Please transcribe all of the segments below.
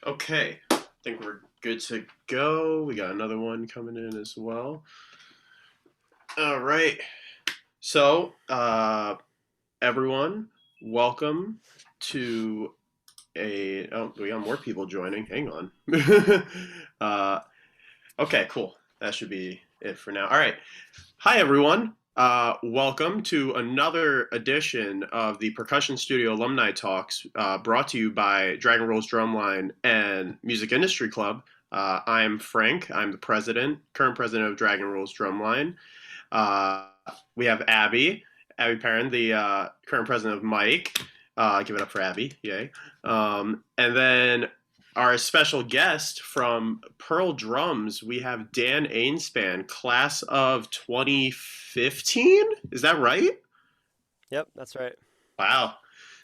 Okay, I think we're good to go. We got another one coming in as well. All right. So, everyone, welcome to a. Oh, we got more people joining. Hang on. uh, okay, cool. That should be it for now. All right. Hi, everyone. Welcome to another edition of the Percussion Studio Alumni Talks, brought to you by Dragon Rolls Drumline and Music Industry Club. I'm Frank. I'm the current president of Dragon Rolls Drumline. Uh, we have Abby Perrin, the current president of Mike. Give it up for Abby, yay! And then our special guest from Pearl Drums, we have Dan Ainspan, class of 2015. Is that right? Yep, that's right. Wow,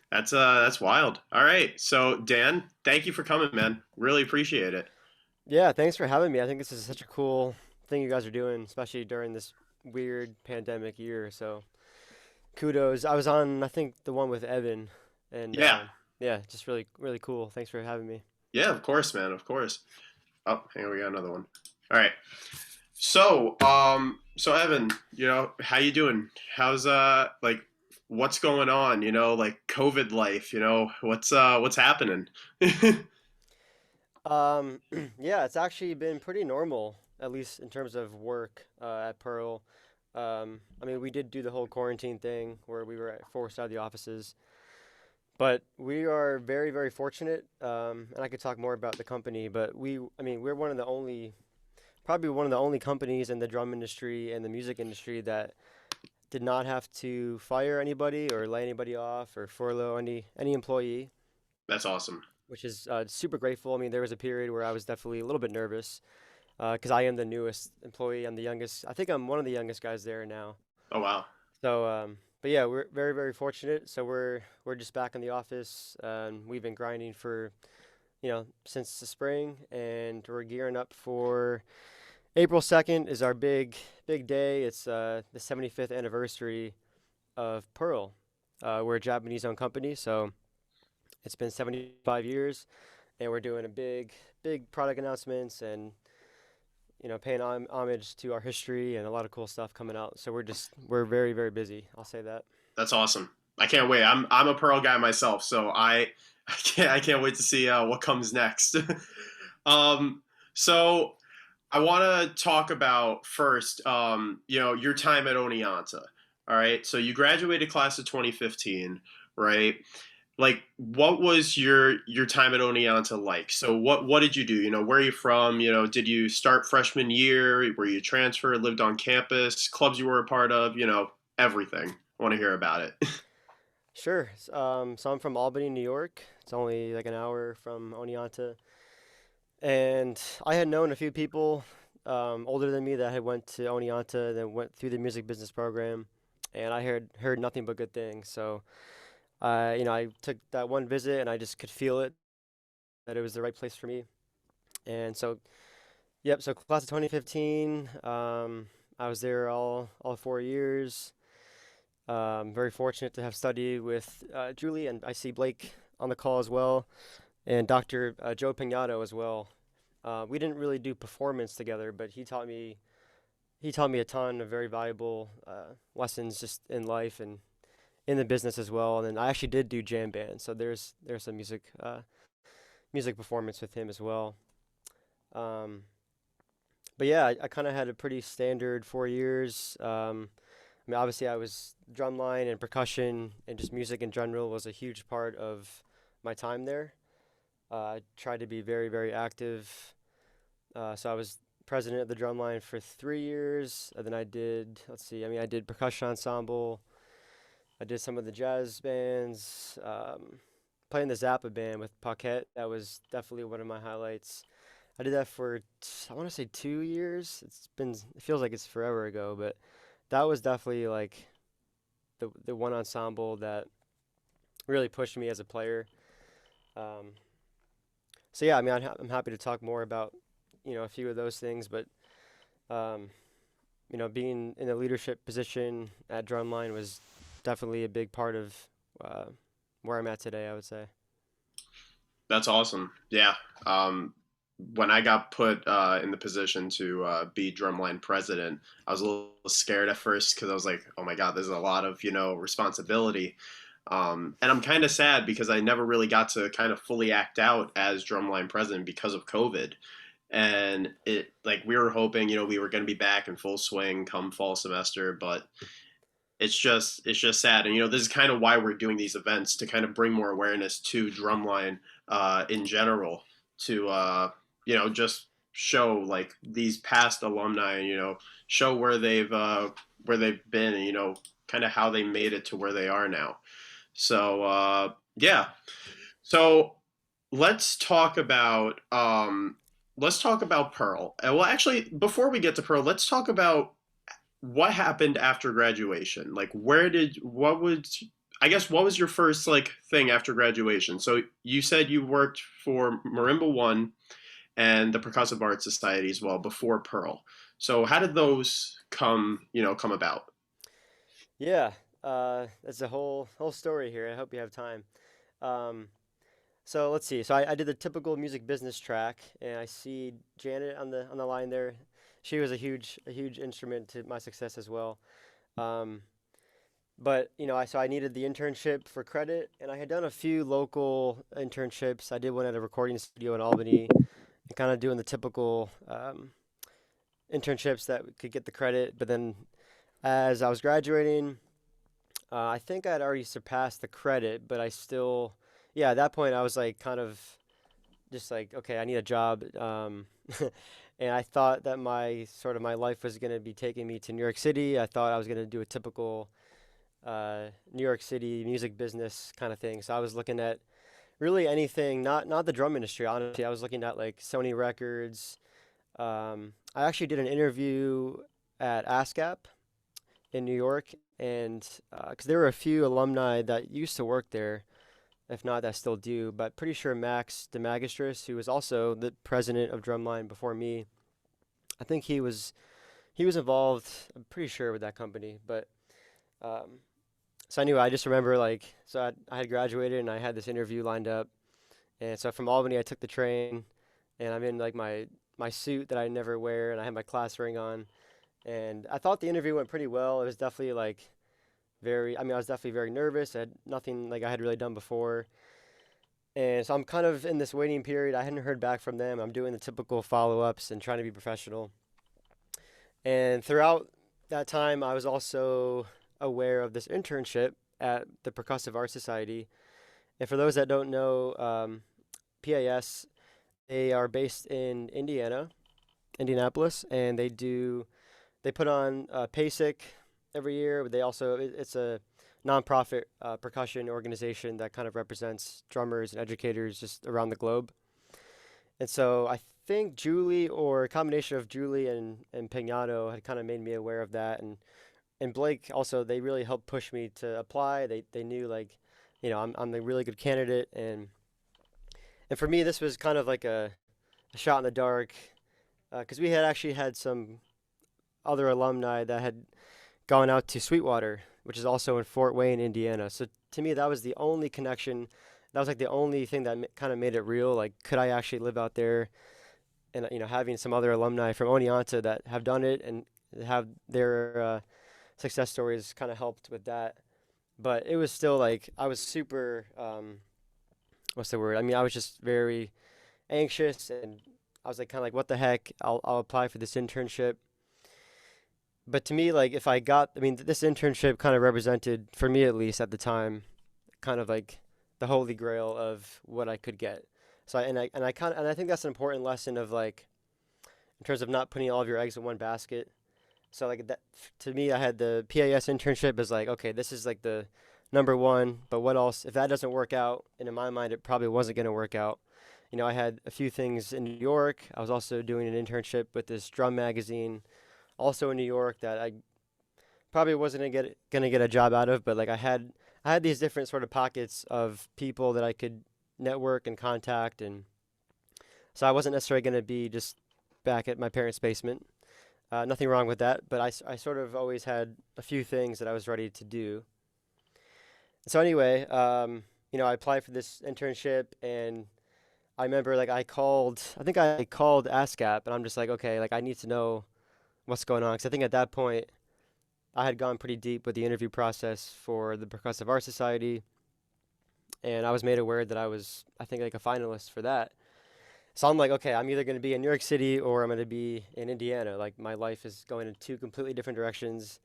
that's wild. All right, so Dan, thank you for coming, man. Really appreciate it. Yeah, thanks for having me. I think this is such a cool thing you guys are doing, especially during this weird pandemic year. So kudos. I was on, I think, the one with Evan, and Yeah, yeah, just really, really cool. Thanks for having me. yeah, of course, man, of course. Oh, hang on, we got another one. All right. So Evan, how you doing? How's what's going on? Like COVID life. What's happening? Um, yeah, it's actually been pretty normal, at least in terms of work at Pearl. I mean, we did do the whole quarantine thing where we were forced out of the offices, but we are very, very fortunate. And I could talk more about the company, but I mean, we're one of the only probably one of the only companies in the drum industry and the music industry that did not have to fire anybody or lay anybody off or furlough any employee, That's awesome. which is super grateful. I mean, there was a period where I was definitely a little bit nervous because I am the newest employee. I'm the youngest. I think I'm one of the youngest guys there now. Oh wow, So, but yeah, we're very, very fortunate. So we're just back in the office. We've been grinding for since the spring, and we're gearing up for April 2nd is our big day. It's the 75th anniversary of Pearl. We're a Japanese-owned company, so it's been 75 years, and we're doing a big product announcements and paying homage to our history and a lot of cool stuff coming out. So we're very, very busy. I'll say that. that's awesome. I can't wait. I'm a Pearl guy myself, so I can't wait to see what comes next. um, so I want to talk about first, your time at Oneonta. All right, so you graduated class of 2015, right? Like, what was your time at Oneonta like? So what did you do? Where are you from? Did you start freshman year? Were you transferred? Lived on campus? Clubs you were a part of? Everything. I want to hear about it. Sure. So I'm from Albany, New York. It's only like an hour from Oneonta. And I had known a few people older than me that had went to Oneonta, that went through the music business program, and I heard nothing but good things. So I took that one visit, and I just could feel it that it was the right place for me. And so, yep. So class of 2015, I was there all 4 years. Very fortunate to have studied with Julie, and I see Blake on the call as well, and Dr. Joe Pignato as well. We didn't really do performance together, but he taught me a ton of very valuable lessons just in life and in the business as well. And then I actually did do jam band, so there's some music performance with him as well. Um, but yeah, I kind of had a pretty standard 4 years. I mean, obviously, I was drumline and percussion and just music in general was a huge part of my time there. I tried to be very, very active. So I was president of the drumline for 3 years. And then let's see, I mean, I did percussion ensemble. I did some of the jazz bands. Playing the Zappa band with Paquette, that was definitely one of my highlights. I did that for, I want to say 2 years. It feels like it's forever ago, but that was definitely like the one ensemble that really pushed me as a player. Um, so yeah, I mean, I'm happy to talk more about a few of those things, but um, being in a leadership position at Drumline was definitely a big part of uh, where I'm at today, I would say. That's awesome. Yeah. Um, when I got put in the position to be drumline president, I was a little scared at first because I was like, "Oh my God, there's a lot of responsibility." And I'm kind of sad because I never really got to kind of fully act out as drumline president because of COVID. And it like we were hoping, we were going to be back in full swing come fall semester, but it's just sad. And this is kind of why we're doing these events to kind of bring more awareness to drumline in general, to just show like these past alumni, show where they've been, and kind of how they made it to where they are now. So yeah. So let's talk about Pearl. Well, actually, before we get to Pearl, let's talk about what happened after graduation. Like, what was your first like thing after graduation? So you said you worked for Marimba One and the Percussive Arts Society as well before Pearl. So how did those come about? Yeah, that's a whole story here. I hope you have time. Um, so let's see. So I did the typical music business track, and I see Janet on the line there. She was a huge instrument to my success as well. Um, but I needed the internship for credit, and I had done a few local internships. I did one at a recording studio in Albany, and kind of doing the typical internships that could get the credit. But then as I was graduating, I think I had already surpassed the credit, but I still, yeah, at that point I was like kind of just like, okay, I need a job. And I thought that my life was going to be taking me to New York City. I thought I was going to do a typical New York City music business kind of thing. So I was looking at really anything, not the drum industry, honestly. I was looking at like Sony Records. I actually did an interview at ASCAP in New York, and because there were a few alumni that used to work there, if not that still do, but pretty sure Max DeMagistris, who was also the president of Drumline before me, I think he was involved. I'm pretty sure with that company, but um, so anyway, I just remember like I had graduated and I had this interview lined up, and so from Albany I took the train, and I'm in like my suit that I never wear, and I had my class ring on, and I thought the interview went pretty well. It was definitely like I was definitely very nervous. I had nothing like I had really done before. And so I'm kind of in this waiting period. I hadn't heard back from them. I'm doing the typical follow-ups and trying to be professional. And throughout that time, I was also aware of this internship at the Percussive Arts Society. And for those that don't know, PAS, they are based in Indianapolis, and they put on PASIC every year. But it's a nonprofit percussion organization that kind of represents drummers and educators just around the globe. And so I think Julie, or a combination of Julie and Pignano, had kind of made me aware of that. And Blake also, they really helped push me to apply. They knew like, I'm a really good candidate. And for me, this was kind of like a shot in the dark, because we had actually had some other alumni that had gone out to Sweetwater, which is also in Fort Wayne, Indiana. So to me, that was the only connection. That was like the only thing that kind of made it real. Like, could I actually live out there? And having some other alumni from Oneonta that have done it and have their success stories kind of helped with that. But it was still like I was super. What's the word? I mean, I was just very anxious, and I was like kind of like, what the heck? I'll apply for this internship. But to me, like, I mean, this internship kind of represented, for me at least at the time, kind of like the holy grail of what I could get. So I think that's an important lesson of like, in terms of not putting all of your eggs in one basket. So like that, to me, I had the PAS internship as like, okay, this is like the number one, but what else? If that doesn't work out, and in my mind, it probably wasn't going to work out. I had a few things in New York. I was also doing an internship with this drum magazine, also in New York, that I probably wasn't gonna get a job out of. But like I had these different sort of pockets of people that I could network and contact, and so I wasn't necessarily gonna be just back at my parents' basement. Nothing wrong with that, but I sort of always had a few things that I was ready to do. So anyway, I applied for this internship, and I remember like I think I called ASCAP, and I'm just like, okay, like I need to know what's going on, because I think at that point I had gone pretty deep with the interview process for the Percussive Art Society, and I was made aware that I was, I think, like a finalist for that. So I'm like, okay, I'm either going to be in New York City or I'm going to be in Indiana. Like my life is going in two completely different directions.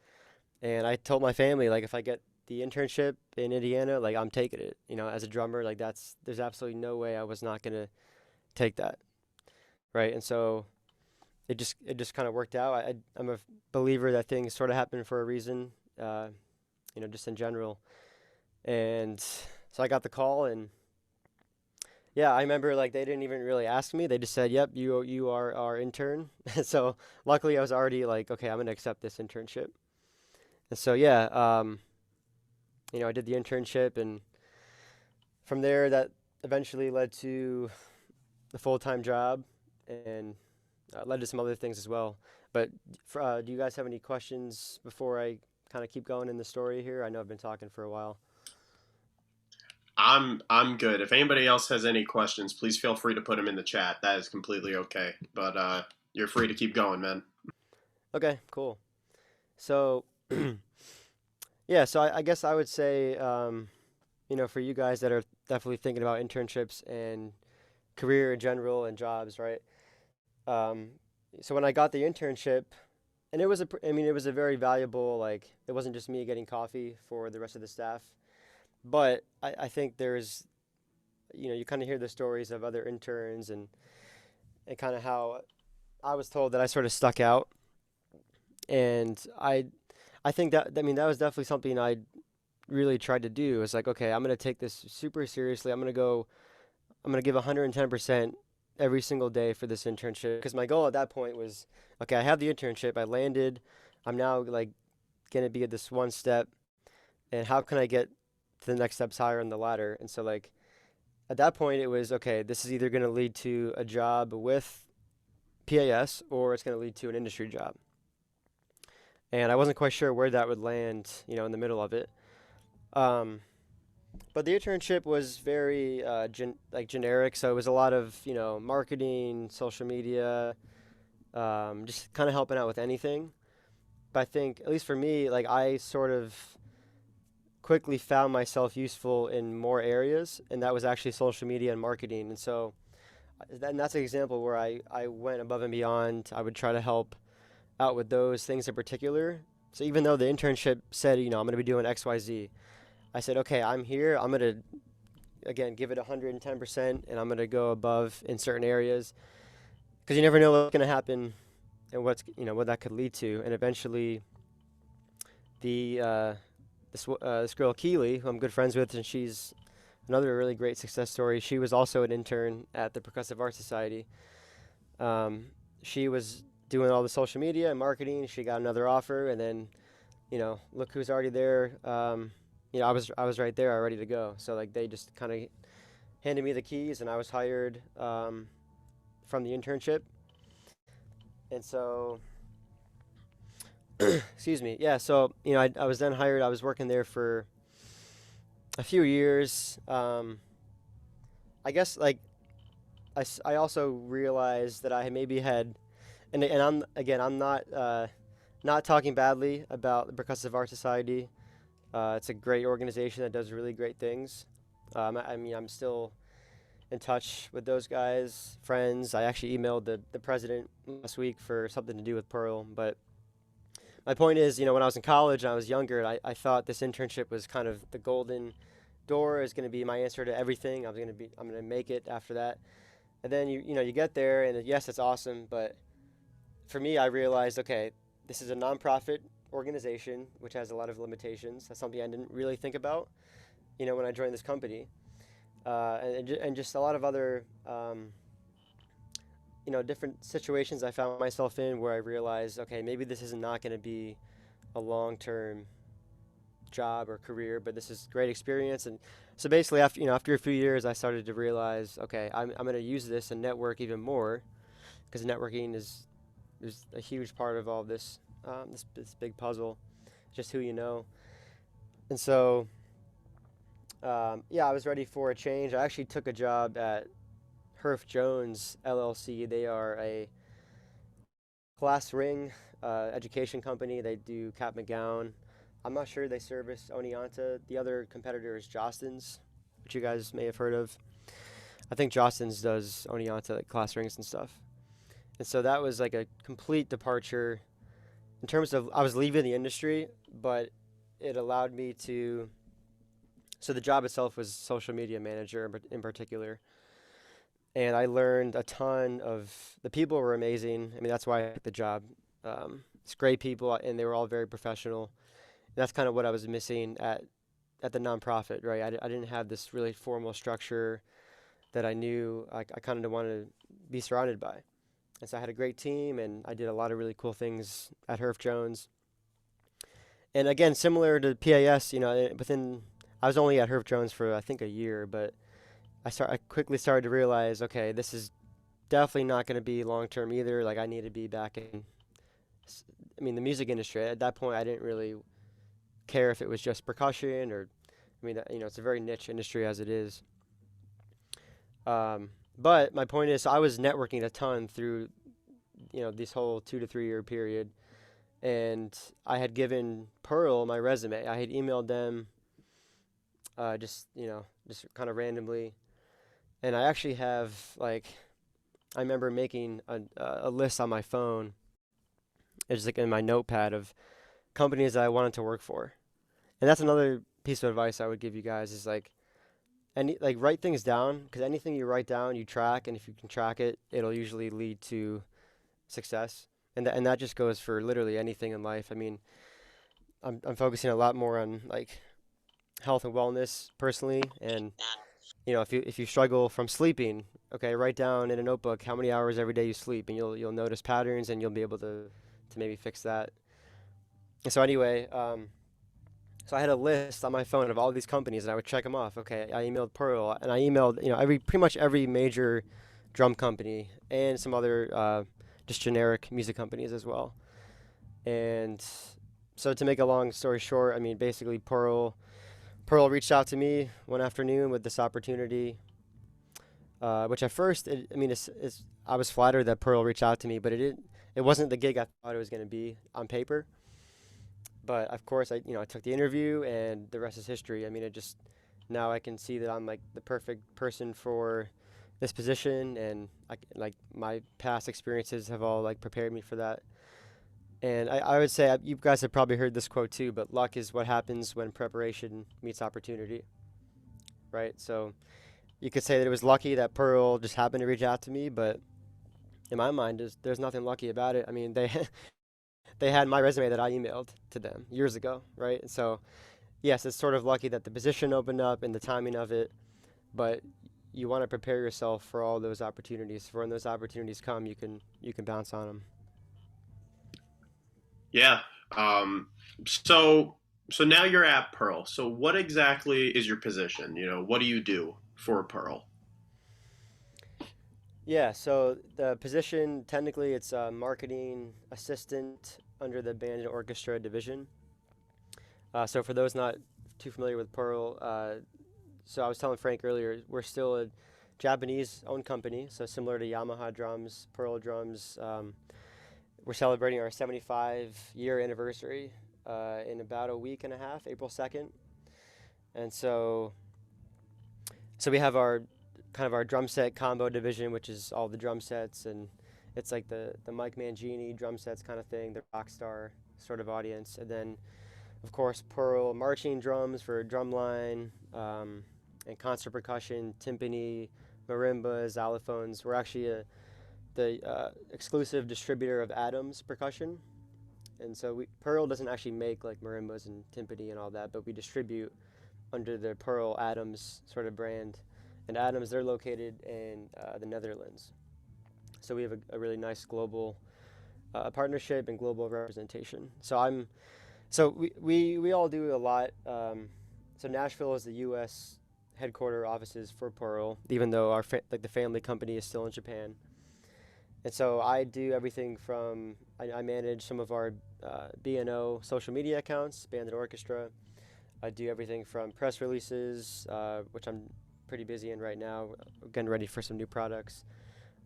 And I told my family, like, if I get the internship in Indiana, like I'm taking it. You know, as a drummer, like there's absolutely no way I was not going to take that, right? And so it just kind of worked out. I'm a believer that things sort of happen for a reason, uh, just in general. And so I got the call, and yeah, I remember like they didn't even really ask me. They just said, "Yep, you are our intern." So luckily, I was already like, "Okay, I'm gonna accept this internship." And so yeah, I did the internship, and from there, that eventually led to the full-time job, and led to some other things as well. But do you guys have any questions before I kind of keep going in the story here? I know I've been talking for a while. I'm good. If anybody else has any questions, please feel free to put them in the chat. That is completely okay. But you're free to keep going, man. Okay, cool. So yeah, so I guess I would say, for you guys that are definitely thinking about internships and career in general and jobs, right? Um, so when I got the internship, and it was a very valuable, like, it wasn't just me getting coffee for the rest of the staff, but I think there's, you kind of hear the stories of other interns, and kind of how I was told that I sort of stuck out, and I think that, I mean, that was definitely something I really tried to do. It's like, okay, I'm going to take this super seriously. I'm going to give 110% every single day for this internship. Because my goal at that point was, okay, I have the internship, I landed, I'm now like going to be at this one step, and how can I get to the next steps higher on the ladder? And so, like, at that point, it was, okay, this is either going to lead to a job with PAS or it's going to lead to an industry job. And I wasn't quite sure where that would land, in the middle of it. Um, But the internship was very like generic, so it was a lot of marketing, social media, just kind of helping out with anything. But I think, at least for me, like I sort of quickly found myself useful in more areas, and that was actually social media and marketing. And so, and that's an example where I went above and beyond. I would try to help out with those things in particular. So even though the internship said, I'm going to be doing X, Y, Z, I said, okay, I'm here. I'm going to, again, give it 110%, and I'm going to go above in certain areas, because you never know what's going to happen and what that could lead to. And eventually, this girl Keely, who I'm good friends with, and she's another really great success story. She was also an intern at the Percussive Art Society. She was doing all the social media and marketing. She got another offer, and then, look who's already there. I was right there, ready to go. So like they just kind of handed me the keys, and I was hired from the internship. And so, excuse me, yeah. So I was then hired. I was working there for a few years. I guess like I also realized that I had maybe had, and I'm not talking badly about the Percussive Art Society. It's a great organization that does really great things. I mean, I'm still in touch with those guys, friends. I actually emailed the president last week for something to do with Pearl. But my point is, when I was in college and I was younger, I thought this internship was kind of the golden door, is going to be my answer to everything. I'm going to make it after that. And then you get there, and yes, it's awesome. But for me, I realized, okay, this is a nonprofit organization, which has a lot of limitations. That's something I didn't really think about, when I joined this company, and just a lot of other, different situations I found myself in where I realized, okay, maybe this is not going to be a long-term job or career, but this is great experience. And so basically, after a few years, I started to realize, okay, I'm going to use this and network even more, because networking is a huge part of all this, this big puzzle, just who you know. And so, yeah, I was ready for a change. I actually took a job at Herff Jones LLC. They are a class ring education company. They do Cap McGown. I'm not sure they service Oneonta. The other competitor is Jostens, which you guys may have heard of. I think Jostens does Oneonta like class rings and stuff. And so that was like a complete departure in terms of I was leaving the industry, but it allowed me to. So the job itself was social media manager in particular, and I learned a ton of. The people were amazing. I mean, that's why I took the job. It's great people, and they were all very professional. And that's kind of what I was missing at the nonprofit, right? I didn't have this really formal structure that I knew I kind of wanted to be surrounded by. And so I had a great team, and I did a lot of really cool things at Herff Jones. And again, similar to PAS, I was only at Herff Jones for I think a year, but I quickly started to realize, okay, this is definitely not going to be long term either. Like I need to be back in, the music industry. At that point, I didn't really care if it was just percussion or, it's a very niche industry as it is. But my point is, I was networking a ton through, this whole 2 to 3 year period, and I had given Pearl my resume. I had emailed them, just kind of randomly, and I actually have I remember making a list on my phone. It's like in my notepad of companies that I wanted to work for, and that's another piece of advice I would give you guys is write things down because anything you write down you track, and if you can track it, it'll usually lead to success. And that just goes for literally anything in life. I mean, I'm focusing a lot more on health and wellness personally, and if you struggle from sleeping, okay, write down in a notebook how many hours every day you sleep, and you'll notice patterns, and you'll be able to maybe fix that. And so anyway, so I had a list on my phone of all these companies, and I would check them off. Okay, I emailed Pearl, and I emailed pretty much every major drum company and some other just generic music companies as well. And so to make a long story short, basically Pearl reached out to me one afternoon with this opportunity, which at first, I was flattered that Pearl reached out to me, but it wasn't the gig I thought it was going to be on paper. But of course, I took the interview, and the rest is history. Now I can see that I'm like the perfect person for this position, and my past experiences have all prepared me for that. And I would say you guys have probably heard this quote too, but luck is what happens when preparation meets opportunity, right? So you could say that it was lucky that Pearl just happened to reach out to me, but in my mind, there's nothing lucky about it. They they had my resume that I emailed to them years ago, right? And so yes, it's sort of lucky that the position opened up and the timing of it, but you want to prepare yourself for all those opportunities. For when those opportunities come, you can bounce on them. Yeah. Um, so so now you're at Pearl. So what exactly is your position? What do you do for Pearl? Yeah, so the position technically it's a marketing assistant under the band and orchestra division. So for those not too familiar with Pearl, so I was telling Frank earlier, we're still a Japanese-owned company, so similar to Yamaha drums, Pearl drums. We're celebrating our 75-year anniversary in about a week and a half, April 2nd. And so we have our kind of our drum set combo division, which is all the drum sets, and it's like the Mike Mangini drum sets kind of thing, the rock star sort of audience. And then, of course, Pearl marching drums for drumline, and concert percussion, timpani, marimbas, xylophones. We're actually the exclusive distributor of Adams percussion. And so Pearl doesn't actually make like marimbas and timpani and all that, but we distribute under the Pearl Adams sort of brand. And Adams, they're located in the Netherlands. So we have a really nice global partnership and global representation. So we all do a lot. So Nashville is the U.S. headquarter offices for Pearl, even though the family company is still in Japan. And so I do everything from I manage some of our B&O social media accounts, band and orchestra. I do everything from press releases, which I'm pretty busy in right now. We're getting ready for some new products,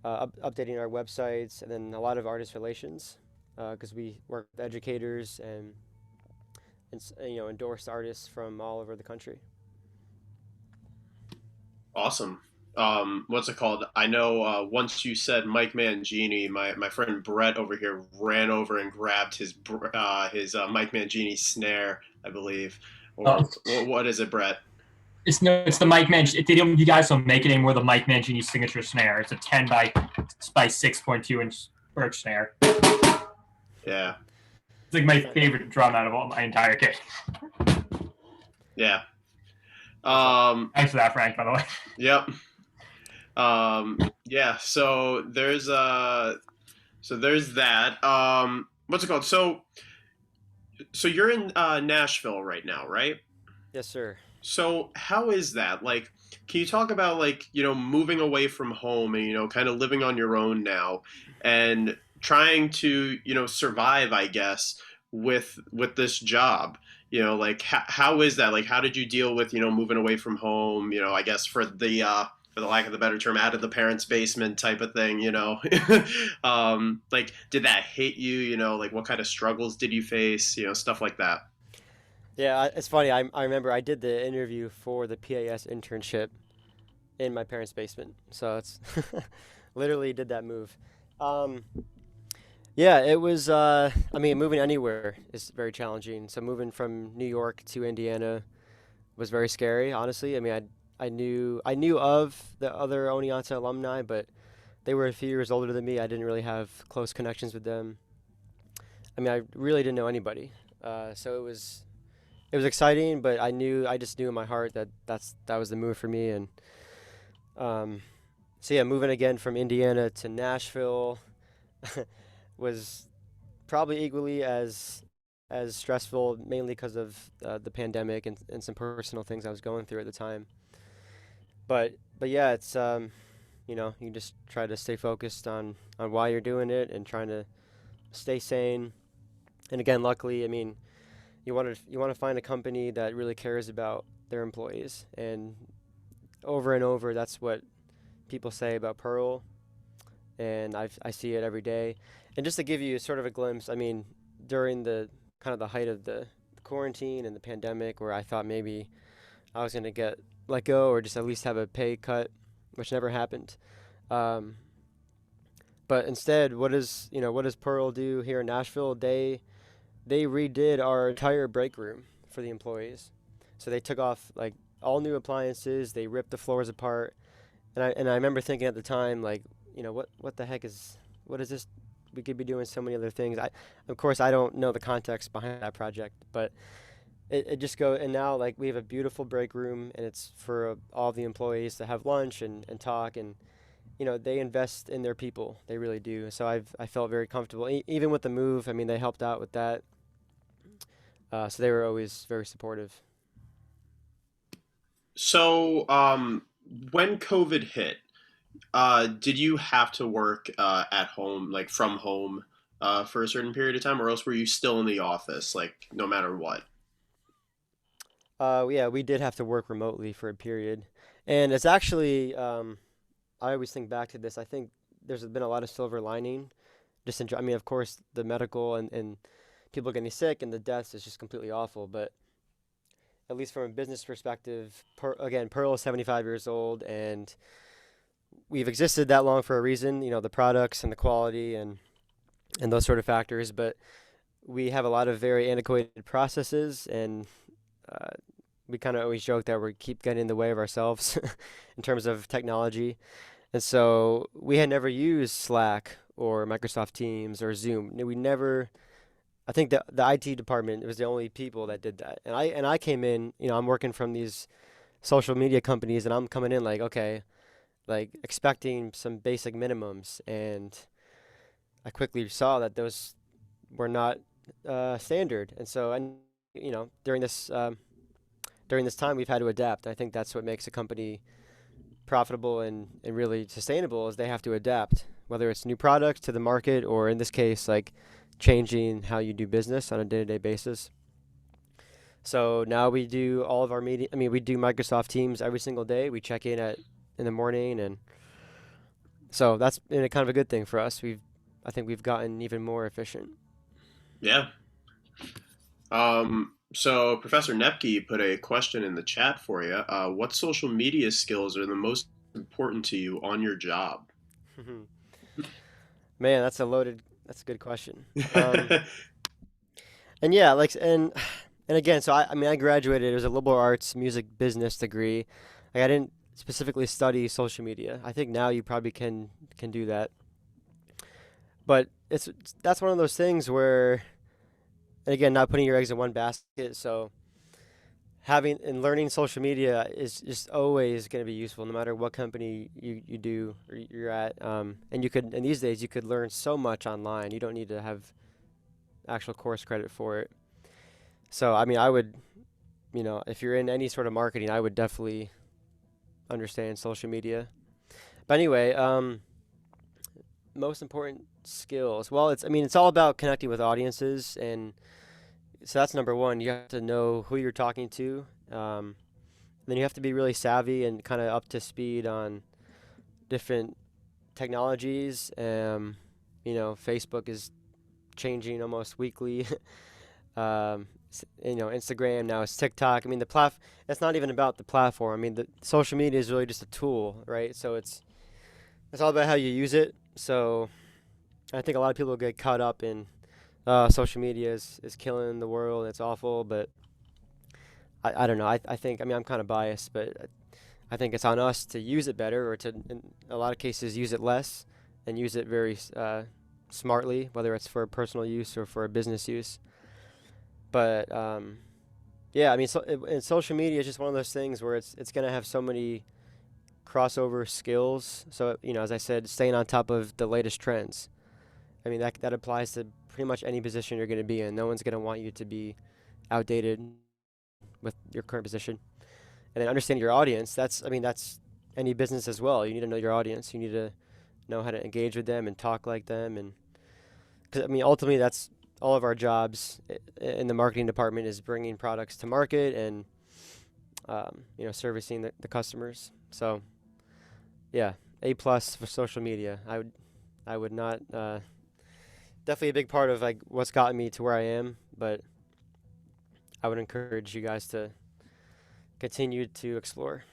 updating our websites, and then a lot of artist relations because we work with educators and endorsed artists from all over the country. Awesome. What's it called? I know once you said Mike Mangini, my friend Brett over here ran over and grabbed his Mike Mangini snare, I believe. Oh, Or what is it, Brett? it's the Mike Mangini. They don't, you guys don't make it anymore. The Mike Mangini signature snare. It's a 10 by 6.2 inch birch snare. Yeah. It's like my favorite drum out of all my entire kit. Yeah. Thanks for that, Frank, by the way. Yep. Yeah. So there's that. What's it called? So you're in Nashville right now, right? Yes, sir. So how is that? Like, can you talk about like, moving away from home and, kind of living on your own now and trying to, survive, I guess, with this job? Like how is that? Like, how did you deal with, moving away from home, I guess for the lack of the better term, out of the parents' basement type of thing? Like, did that hit you? Like what kind of struggles did you face? Stuff like that. Yeah, it's funny. I remember I did the interview for the PAS internship in my parents' basement. So it's literally did that move. Um, yeah, it was. I mean, moving anywhere is very challenging. So moving from New York to Indiana was very scary. Honestly, I mean, I knew of the other Oneonta alumni, but they were a few years older than me. I didn't really have close connections with them. I mean, I really didn't know anybody. So it was exciting, but I just knew in my heart that that was the move for me. And so yeah, moving again from Indiana to Nashville was probably equally as stressful, mainly because of the pandemic and some personal things I was going through at the time. But yeah, it's you just try to stay focused on why you're doing it and trying to stay sane. And again, luckily, I mean, you want to find a company that really cares about their employees, and over, that's what people say about Pearl, and I see it every day. And just to give you sort of a glimpse, I mean, during the kind of the height of the quarantine and the pandemic, where I thought maybe I was gonna get let go or just at least have a pay cut, which never happened. Um, but instead, what does Pearl do here in Nashville? They redid our entire break room for the employees. So they took off like all new appliances. They ripped the floors apart, and I remember thinking at the time, like, what the heck what is this? We could be doing so many other things. Of course, I don't know the context behind that project, but it just go. And now, like, we have a beautiful break room, and it's for all the employees to have lunch and talk, and they invest in their people. They really do. So I felt very comfortable, even with the move. I mean, they helped out with that. So they were always very supportive. So, when COVID hit, did you have to work at home, like from home, for a certain period of time, or else were you still in the office, like no matter what? Yeah, we did have to work remotely for a period, and it's actually I always think back to this. I think there's been a lot of silver lining. I mean, of course, the medical and people getting sick and the deaths is just completely awful. But at least from a business perspective, again, Pearl is 75 years old, and we've existed that long for a reason. The products and the quality and those sort of factors. But we have a lot of very antiquated processes, and uh, we kind of always joke that we keep getting in the way of ourselves in terms of technology. And so we had never used Slack or Microsoft Teams or Zoom. We never. I think the IT department was the only people that did that. And I came in. I'm working from these social media companies, and I'm coming in like, okay, like expecting some basic minimums, and I quickly saw that those were not standard. And so, and during this time, we've had to adapt. I think that's what makes a company profitable and really sustainable is they have to adapt, whether it's new products to the market or in this case, like changing how you do business on a day-to-day basis. So now we do all of our meeting. I mean, we do Microsoft Teams every single day. We check in the morning, and so that's been a kind of a good thing for us. I think we've gotten even more efficient. Yeah. So Professor Nepke put a question in the chat for you. What social media skills are the most important to you on your job? Man, that's a good question. And yeah, like, and again, so I mean, I graduated. It was a liberal arts music business degree. Like, I didn't specifically study social media. I think now you probably can do that. But that's one of those things where, and again, not putting your eggs in one basket. So having and learning social media is just always going to be useful, no matter what company you do or you're at. And these days you could learn so much online. You don't need to have actual course credit for it. So I mean, I would, if you're in any sort of marketing, I would definitely understand social media. But anyway, most important skills. Well, it's all about connecting with audiences, and so that's number one. You have to know who you're talking to. Then you have to be really savvy and kind of up to speed on different technologies. Facebook is changing almost weekly. Instagram, now it's TikTok. I mean, it's not even about the platform. I mean, the social media is really just a tool, right? So it's all about how you use it. So I think a lot of people get caught up in social media is killing the world. It's awful, but I don't know. I think, I mean, I'm kind of biased, but I think it's on us to use it better, or to, in a lot of cases, use it less and use it very smartly, whether it's for personal use or for business use. But yeah, I mean, and social media is just one of those things where it's going to have so many crossover skills. So, as I said, staying on top of the latest trends. I mean, that applies to pretty much any position you're going to be in. No one's going to want you to be outdated with your current position. And then understand your audience. That's any business as well. You need to know your audience. You need to know how to engage with them and talk like them. And because, I mean, ultimately, that's all of our jobs in the marketing department, is bringing products to market and servicing the customers. So yeah, A+ for social media. I would not definitely a big part of like what's gotten me to where I am, but I would encourage you guys to continue to explore.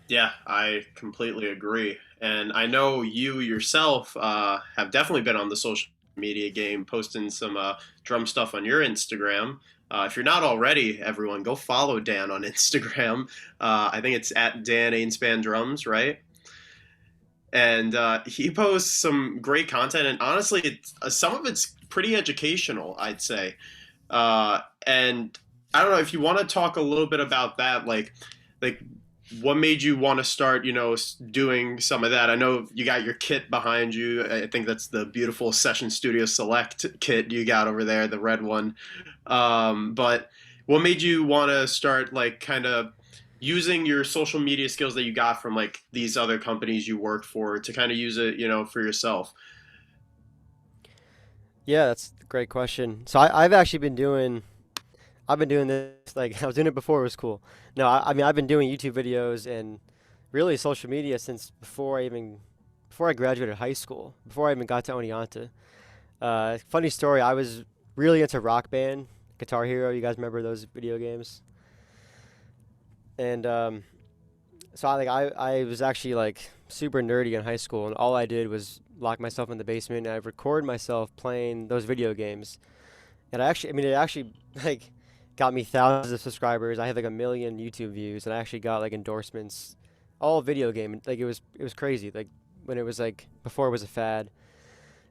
Yeah, I completely agree. And I know you yourself have definitely been on the social media game, posting some drum stuff on your Instagram. If you're not already, everyone, go follow Dan on Instagram. I think it's at Dan Ainspan Drums, right? And he posts some great content, and honestly, some of it's pretty educational, I'd say. And I don't know if you want to talk a little bit about that, like what made you want to start, doing some of that? I know you got your kit behind you. I think that's the beautiful Session Studio Select kit you got over there, the red one. But what made you want to start, like, kind of using your social media skills that you got from like these other companies you worked for to kind of use it, for yourself? Yeah, that's a great question. So I've been doing this, like, I was doing it before it was cool. No, I mean, I've been doing YouTube videos and really social media since before I graduated high school, before I even got to Oneonta. Funny story, I was really into Rock Band, Guitar Hero. You guys remember those video games? And so I was actually like super nerdy in high school, and all I did was lock myself in the basement and I record myself playing those video games. And it actually like got me thousands of subscribers. I had like 1 million YouTube views, and I actually got like endorsements, all video game. Like it was crazy. Like when it was like before it was a fad.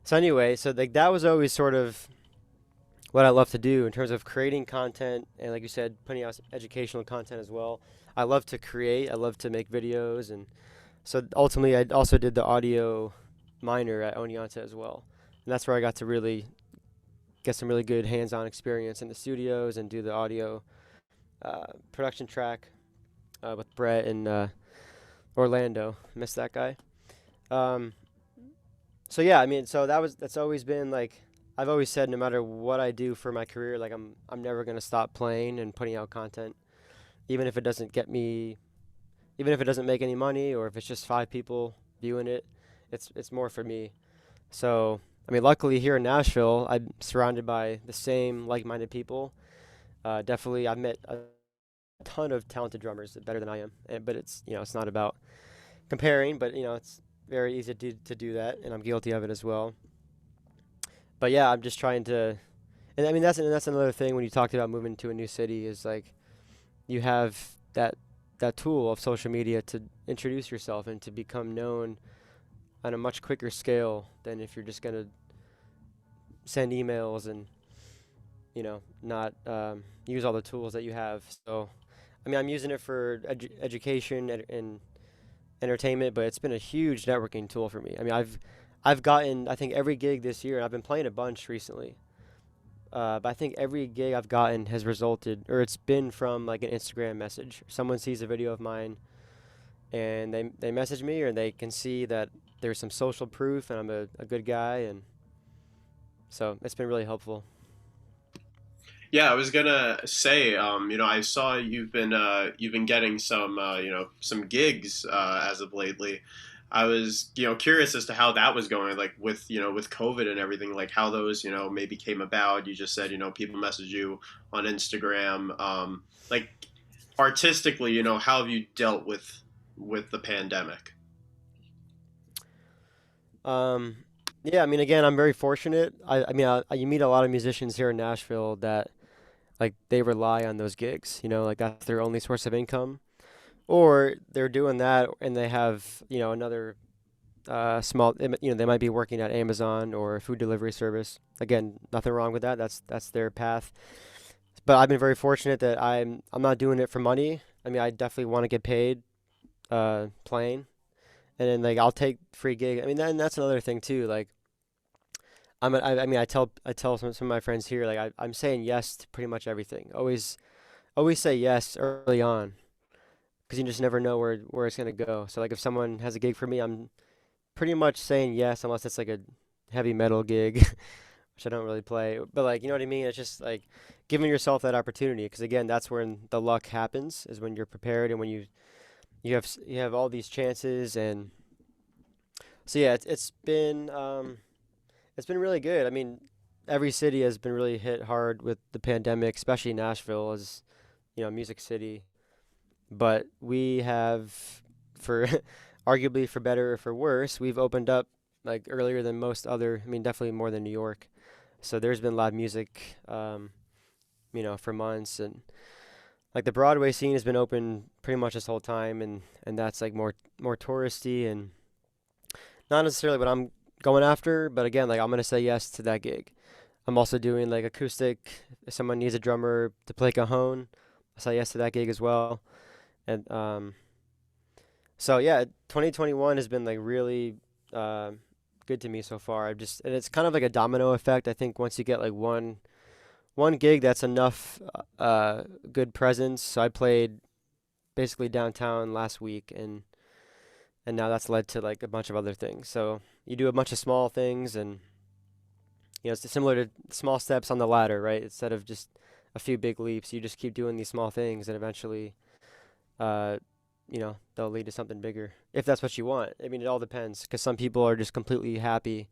So anyway, so like that was always sort of what I love to do in terms of creating content, and like you said, putting out some educational content as well. I love to create. I love to make videos, and so ultimately I also did the audio minor at Oneonta as well, and that's where I got to really get some really good hands-on experience in the studios and do the audio production track with Brett in Orlando. Miss that guy. So yeah, I mean, so that's always been like I've always said no matter what I do for my career, like I'm never gonna stop playing and putting out content, even if it doesn't get me, even if it doesn't make any money, or if it's just 5 people viewing it. It's more for me. So I mean, luckily here in Nashville, I'm surrounded by the same like-minded people. Definitely, I've met a ton of talented drummers better than I am, but it's it's not about comparing, but it's very easy to do that, and I'm guilty of it as well. But yeah, I'm just trying to, and I mean that's another thing when you talked about moving to a new city is like you have that tool of social media to introduce yourself and to become known on a much quicker scale than if you're just gonna send emails and not use all the tools that you have. So I mean I'm using it for education and entertainment, but it's been a huge networking tool for me. I mean I've gotten I think every gig this year, and I've been playing a bunch recently. But I think every gig I've gotten has resulted, or it's been from like an Instagram message. Someone sees a video of mine and they message me, or they can see that there's some social proof and I'm a good guy, and so it's been really helpful. Yeah, I was gonna say, I saw you've been getting some some gigs as of lately. I was curious as to how that was going, like with with COVID and everything, like how those maybe came about. You just said people message you on Instagram, like artistically, how have you dealt with the pandemic? Um, yeah, I mean, again, I'm very fortunate. I mean, you meet a lot of musicians here in Nashville that like they rely on those gigs, like that's their only source of income, or they're doing that and they have, another small, they might be working at Amazon or a food delivery service. Again, nothing wrong with that. That's their path. But I've been very fortunate that I'm not doing it for money. I mean, I definitely want to get paid playing, and then like I'll take free gig. I mean, that's another thing too. Like I mean, I tell some of my friends here like I'm saying yes to pretty much everything. Always say yes early on because you just never know where it's gonna go. So like if someone has a gig for me, I'm pretty much saying yes unless it's like a heavy metal gig, which I don't really play. But like, you know what I mean? It's just like giving yourself that opportunity because again, that's when the luck happens is when you're prepared and when you have all these chances. And so yeah, it's been really good. I mean, every city has been really hit hard with the pandemic, especially Nashville as music city. But we have, for arguably for better or for worse, we've opened up like earlier than most other. I mean, definitely more than New York. So there's been live music, for months, and like the Broadway scene has been open pretty much this whole time, and that's like more touristy and not necessarily what I'm going after. But again, like I'm gonna say yes to that gig. I'm also doing like acoustic. If someone needs a drummer to play cajon, I say yes to that gig as well. And so yeah, 2021 has been like really uh, good to me so far. And it's kind of like a domino effect. I think once you get like one gig, that's enough good presence. So I played basically downtown last week, and now that's led to like a bunch of other things. So you do a bunch of small things, and it's similar to small steps on the ladder, right? Instead of just a few big leaps, you just keep doing these small things, and eventually uh, they'll lead to something bigger if that's what you want. I mean, it all depends because some people are just completely happy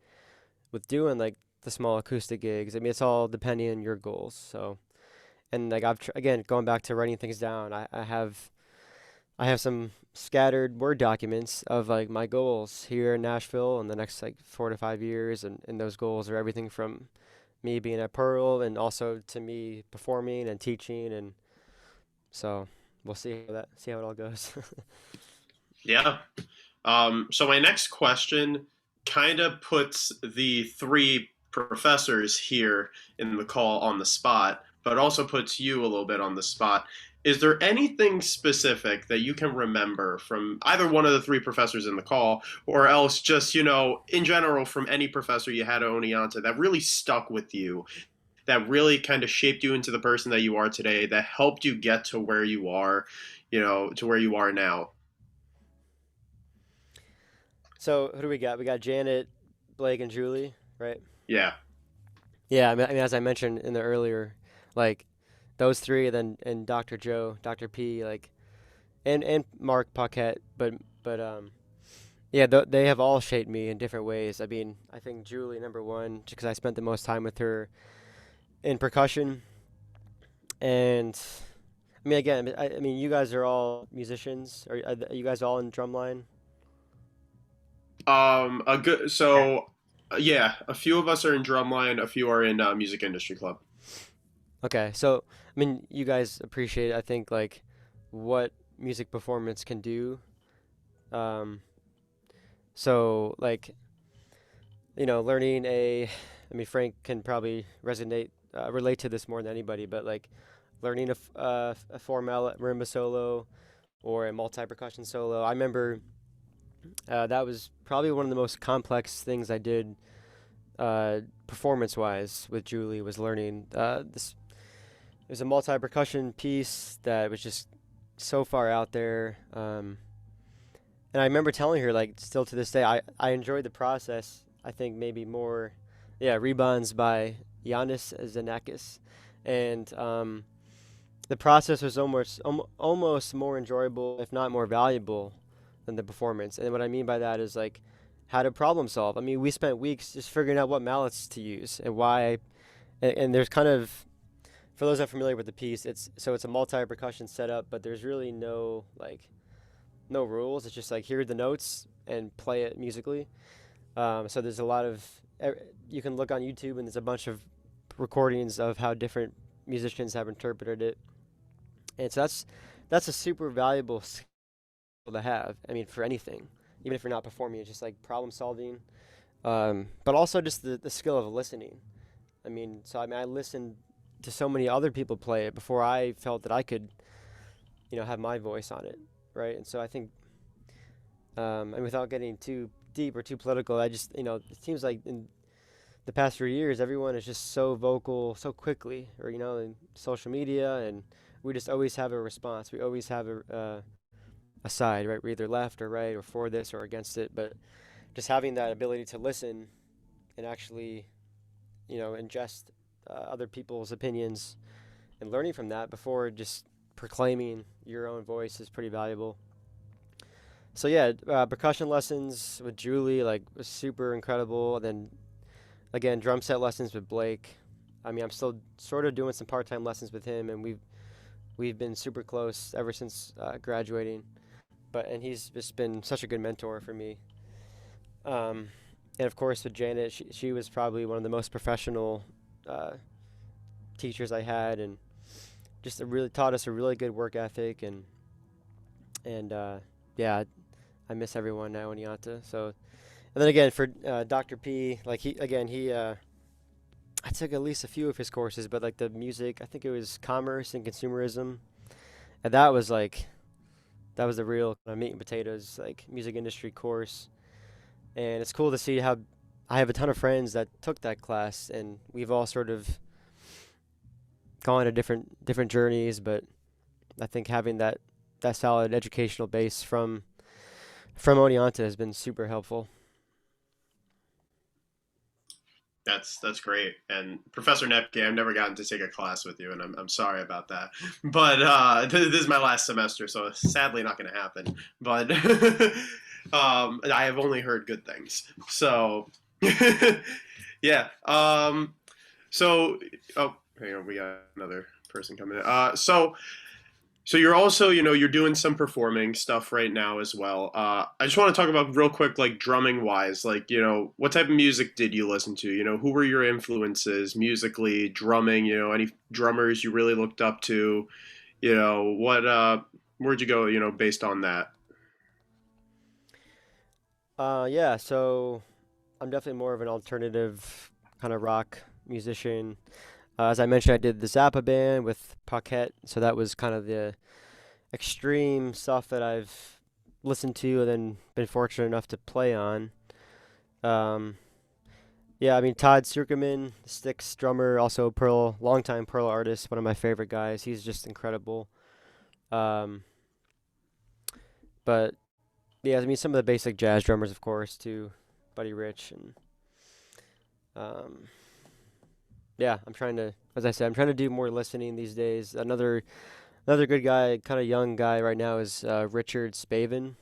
with doing like the small acoustic gigs. I mean, it's all depending on your goals. So, and like again, going back to writing things down, I have some scattered Word documents of like my goals here in Nashville in the next like 4 to 5 years, and those goals are everything from me being at Pearl and also to me performing and teaching, and so we'll see how it all goes. Yeah. So my next question kind of puts the three professors here in the call on the spot, but also puts you a little bit on the spot. Is there anything specific that you can remember from either one of the three professors in the call, or else just, in general from any professor you had at Oneonta that really stuck with you, that really kind of shaped you into the person that you are today, that helped you get to where you are, to where you are now? So who do we got? We got Janet, Blake, and Julie, right? Yeah. Yeah, I mean, as I mentioned in the earlier, like those three, and Dr. Joe, Dr. P, like and Mark Paquette, but yeah, they have all shaped me in different ways. I mean, I think Julie number one, because I spent the most time with her in percussion, and I mean, again, I mean, you guys are all musicians. Are you guys all in drumline? A good so yeah, a few of us are in drumline, a few are in music industry club. Okay, so I mean, you guys appreciate, I think, like what music performance can do. Um, so like learning I mean, Frank can probably relate to this more than anybody, but like learning a four marimba solo or a multi percussion solo. I remember that was probably one of the most complex things I did performance wise with Julie was learning this. It was a multi percussion piece that was just so far out there. And I remember telling her, like, still to this day, I enjoyed the process. I think maybe more, yeah, Rebounds by Giannis Xenakis. And the process was almost more enjoyable, if not more valuable, than the performance. And what I mean by that is, like, how to problem solve. I mean, we spent weeks just figuring out what mallets to use and why. And there's kind of, for those that are familiar with the piece, it's a multi percussion setup, but there's really no rules. It's just like here are the notes and play it musically. So there's a lot of you can look on YouTube and there's a bunch of recordings of how different musicians have interpreted it, and so that's a super valuable skill to have. I mean, for anything, even if you're not performing, it's just like problem solving, but also just the skill of listening. I mean, so I mean, I listened to so many other people play it before I felt that I could, have my voice on it, right? And so I think, and without getting too deep or too political, I just, it seems like in the past few years, everyone is just so vocal so quickly, or, in social media, and we just always have a response. We always have a side, right? We're either left or right or for this or against it, but just having that ability to listen and actually, ingest other people's opinions and learning from that before just proclaiming your own voice is pretty valuable. So yeah, percussion lessons with Julie like was super incredible. And then again, drum set lessons with Blake. I mean, I'm still sort of doing some part-time lessons with him, and we've been super close ever since graduating. And he's just been such a good mentor for me. Um, and of course with Janet, she was probably one of the most professional uh, teachers I had, and just really taught us a really good work ethic. And yeah, I miss everyone at Oneonta. So, and then again for Dr. P, like he I took at least a few of his courses, but like the music, I think it was commerce and consumerism, and that was the real meat and potatoes like music industry course. And it's cool to see how I have a ton of friends that took that class, and we've all sort of gone to different journeys. But I think having that solid educational base from Oneonta has been super helpful. That's great. And Professor Nepke, I've never gotten to take a class with you, and I'm sorry about that. But this is my last semester, so sadly not going to happen. But I have only heard good things. So yeah. So oh, hang on, we got another person coming in. So you're also, you're doing some performing stuff right now as well. I just want to talk about real quick, like drumming wise, like, what type of music did you listen to? Who were your influences musically, drumming, any drummers you really looked up to, where'd you go, based on that? Yeah, so I'm definitely more of an alternative kind of rock musician. As I mentioned, I did the Zappa band with Paquette, so that was kind of the extreme stuff that I've listened to and then been fortunate enough to play on. Um, yeah, I mean Todd Sucherman, Styx drummer, also Pearl, longtime Pearl artist, one of my favorite guys. He's just incredible. Um, but yeah, I mean some of the basic jazz drummers, of course, too, Buddy Rich and um, Yeah, I'm trying to, as I said, I'm trying to do more listening these days. Another good guy, kind of young guy right now is Richard Spavin,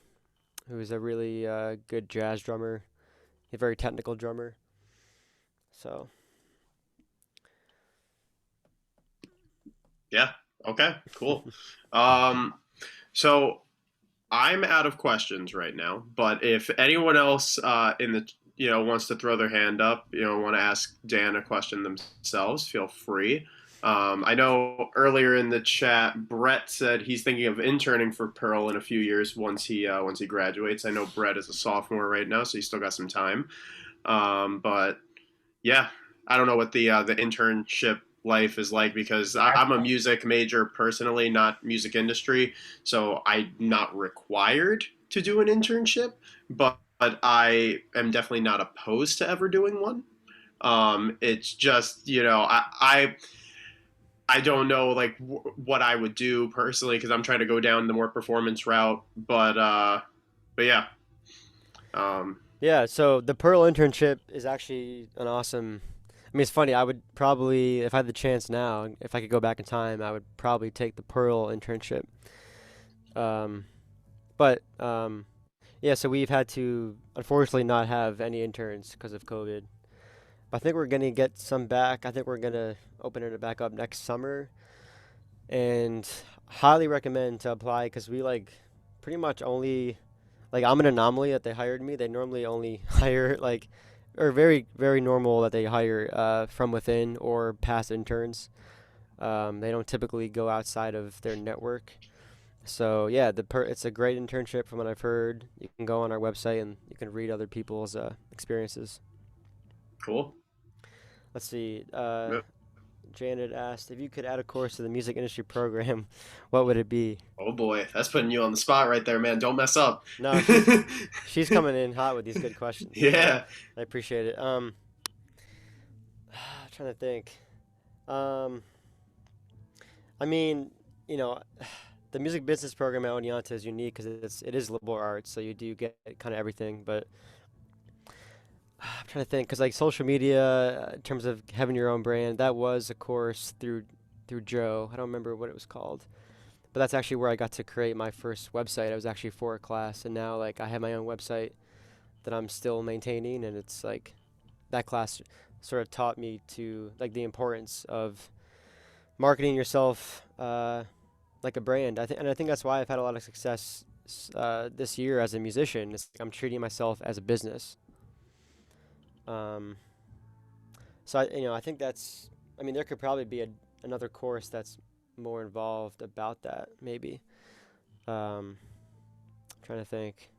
who is a really good jazz drummer, a very technical drummer. So Yeah. Okay. Cool. Um, so I'm out of questions right now, but if anyone else in the wants to throw their hand up, want to ask Dan a question themselves, feel free. I know earlier in the chat, Brett said he's thinking of interning for Pearl in a few years once he graduates. I know Brett is a sophomore right now, so he's still got some time. But yeah, I don't know what the internship life is like because I'm a music major personally, not music industry, so I'm not required to do an internship, but I am definitely not opposed to ever doing one. It's just I don't know like what I would do personally because I'm trying to go down the more performance route, but yeah. Um, yeah, so the Pearl internship is actually an awesome. I mean, it's funny. I would probably, if I had the chance now, if I could go back in time, I would probably take the Pearl internship. Um, but yeah, so we've had to unfortunately not have any interns because of COVID. But I think we're gonna get some back. I think we're gonna open it back up next summer, and highly recommend to apply because we like pretty much only like I'm an anomaly that they hired me. They normally only hire like or very very normal that they hire from within or past interns. They don't typically go outside of their network. So yeah, it's a great internship from what I've heard. You can go on our website and you can read other people's experiences. cool. Let's see. Yep. Janet asked if you could add a course to the music industry program, what would it be? Oh boy, that's putting you on the spot right there, man. Don't mess up. No, she's coming in hot with these good questions. Yeah. I appreciate it. Trying to think. Um, I mean, you know, the music business program at Oneonta is unique because it is liberal arts, so you do get kind of everything. But I'm trying to think because like social media, in terms of having your own brand, that was a course through Joe. I don't remember what it was called, but that's actually where I got to create my first website. I was actually for a class, and now like I have my own website that I'm still maintaining, and it's like that class sort of taught me to like the importance of marketing yourself like a brand. I think that's why I've had a lot of success this year as a musician. It's like I'm treating myself as a business. Um, so I think that's. I mean, there could probably be another course that's more involved about that, maybe. Um, trying to think.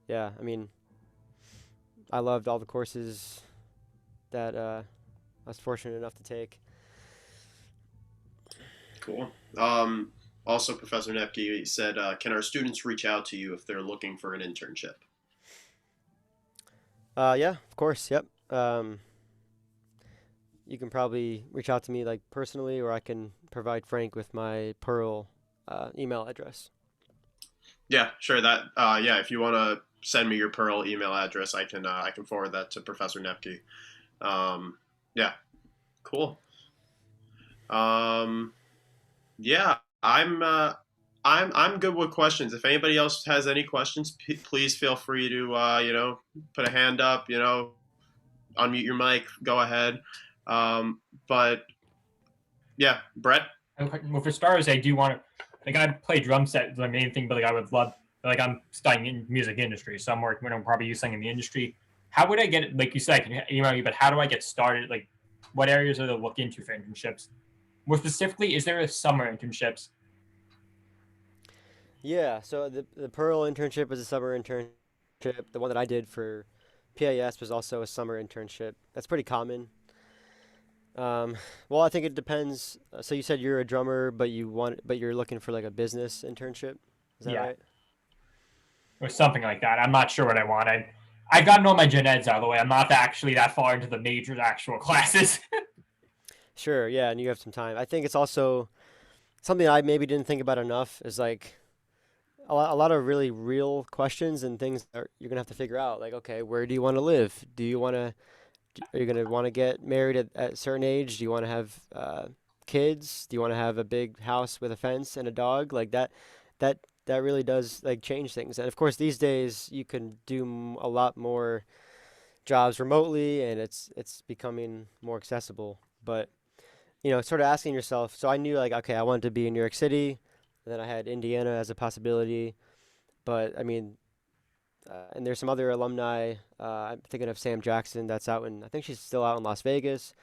Yeah, I mean, I loved all the courses that I was fortunate enough to take. Cool. Also, Professor Nepke said, "Can our students reach out to you if they're looking for an internship?" Yeah, of course. Yep. You can probably reach out to me like personally, or I can provide Frank with my Pearl email address. Yeah, sure. That yeah, if you want to send me your Pearl email address, I can forward that to Professor Nepke. Yeah, cool. Um, yeah, I'm good with questions. If anybody else has any questions, please feel free to put a hand up. Unmute your mic. Go ahead. But yeah, Brett. Well, for starters, I do want to, like, I play drum set is the main thing, but like, I would love, like, I'm studying in music industry, so I'm working, I'm probably using in the industry. How would I get it? Like you said, I can email you, but how do I get started? Like, what areas are they look into for internships? More specifically, is there a summer internships? Yeah. So the Pearl internship was a summer internship. The one that I did for PAS was also a summer internship. That's pretty common. Well, I think it depends. So you said you're a drummer, but you're looking for like a business internship. Is that Yeah, right? or something like that. I'm not sure what I want. I've gotten all my gen eds out of the way. I'm not actually that far into the major actual classes. Sure. Yeah, and you have some time. I think it's also something I maybe didn't think about enough is like a lot of really real questions and things that you're gonna have to figure out. Like, okay, where do you want to live? Do you want to Are you gonna want to get married at a certain age? Do you want to have kids? Do you want to have a big house with a fence and a dog? Like that that really does like change things. And of course, these days you can do a lot more jobs remotely, and it's becoming more accessible. But sort of asking yourself. So I knew like, okay, I wanted to be in New York City, and then I had Indiana as a possibility. But I mean, and there's some other alumni. I'm thinking of Sam Jackson that's out in, I think she's still out in Las Vegas.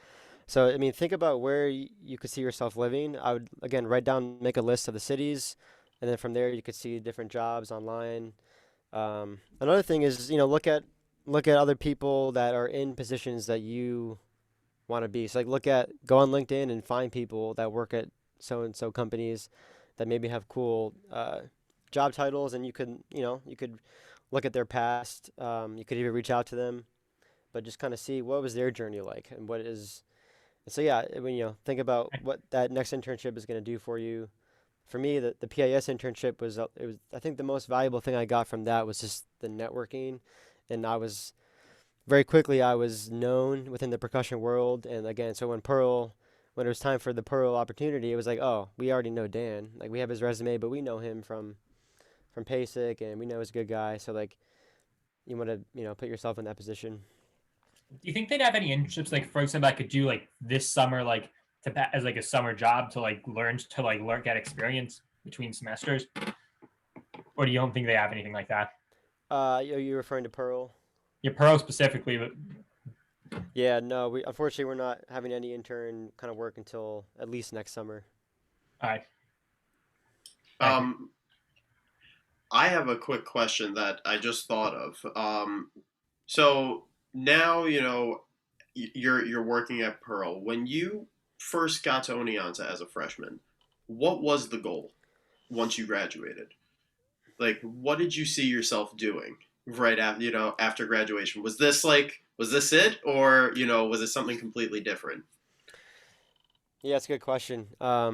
So, I mean, think about where you could see yourself living. I would, again, write down, make a list of the cities, and then from there you could see different jobs online. Another thing is, look at other people that are in positions that you want to be. So, like, go on LinkedIn and find people that work at so and so companies that maybe have cool job titles, and you could look at their past. You could even reach out to them, but just kind of see what was their journey like, and what is. And so yeah, when think about what that next internship is going to do for you. For me, the PIS internship was I think the most valuable thing I got from that was just the networking, and very quickly I was known within the percussion world. And again, so when it was time for the Pearl opportunity, it was like, oh, we already know Dan, like we have his resume, but we know him from PASIC, and we know he's a good guy. So like, you want to put yourself in that position. Do you think they'd have any internships, like for example, I could do like this summer, like as like a summer job to like learn get experience between semesters, or do you don't think they have anything like that? Are you referring to Pearl? Your Pearl specifically, but Yeah, no, we unfortunately we're not having any intern kind of work until at least next summer. all right, thank you. Um, I have a quick question that I just thought of. So now you're working at Pearl. When you first got to Oneonta as a freshman, what was the goal once you graduated? Like, what did you see yourself doing right after after graduation? Was this it, or was it something completely different? Yeah, that's a good question. I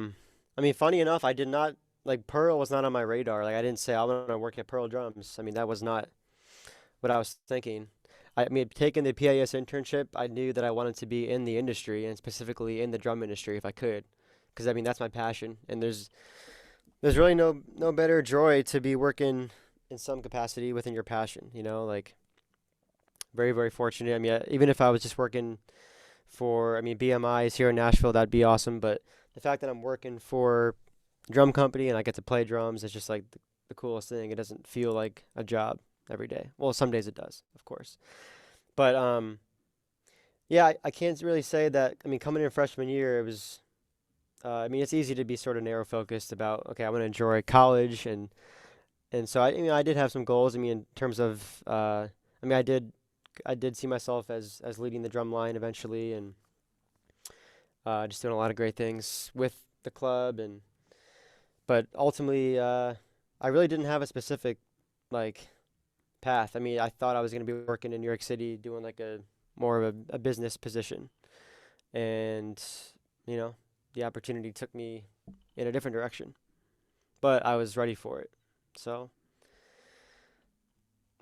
mean, funny enough, I did not like Pearl was not on my radar. Like I didn't say I want to work at Pearl Drums. I mean, that was not what I was thinking. I mean, taking the PIS internship, I knew that I wanted to be in the industry and specifically in the drum industry if I could, because I mean that's my passion. And there's really no better joy to be working in some capacity within your passion. Like very very fortunate. I mean, even if I was just working for, I mean, BMI's here in Nashville, that'd be awesome. But the fact that I'm working for a drum company and I get to play drums, it's just like the coolest thing. It doesn't feel like a job every day. Well, some days it does, of course. But yeah, I can't really say that. I mean, coming in freshman year, it was. I mean, it's easy to be sort of narrow focused about. Okay, I want to enjoy college, and so I did have some goals. I mean, in terms of. I mean, I did see myself as leading the drum line eventually, and just doing a lot of great things with the club. But ultimately, I really didn't have a specific like path. I mean, I thought I was going to be working in New York City doing like a more of a business position. And, you know, the opportunity took me in a different direction, but I was ready for it. So,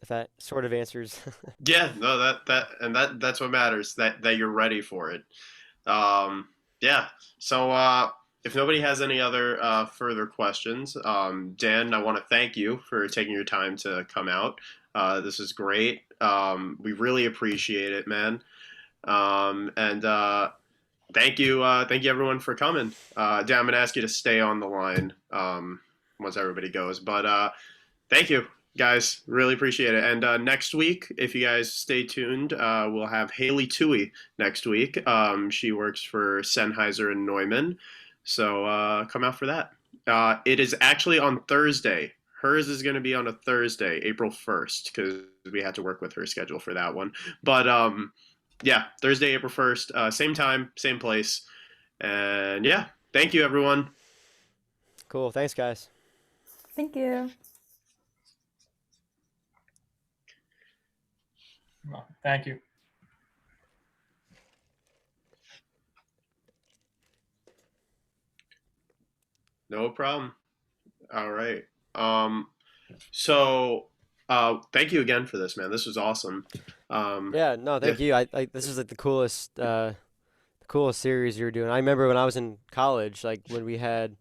if that sort of answers. Yeah, no, that's what matters. That you're ready for it. Yeah. So if nobody has any other further questions, Dan, I want to thank you for taking your time to come out. This is great. We really appreciate it, man. And thank you everyone for coming. Dan, I'm gonna ask you to stay on the line once everybody goes, but thank you, guys. Really appreciate it. And next week, if you guys stay tuned, we'll have Haley Tui next week. She works for Sennheiser and Neumann. So come out for that. It is actually on Thursday. Hers is going to be on a Thursday, April 1st, because we had to work with her schedule for that one. But yeah, Thursday, April 1st, same time, same place. And yeah, thank you, everyone. Cool. Thanks, guys. Thank you. Well, thank you. No problem. All right. So Thank you again for this, man. This was awesome. Yeah, no, Yeah. thank you. This is like the coolest series you're doing. I remember when I was in college, like when we had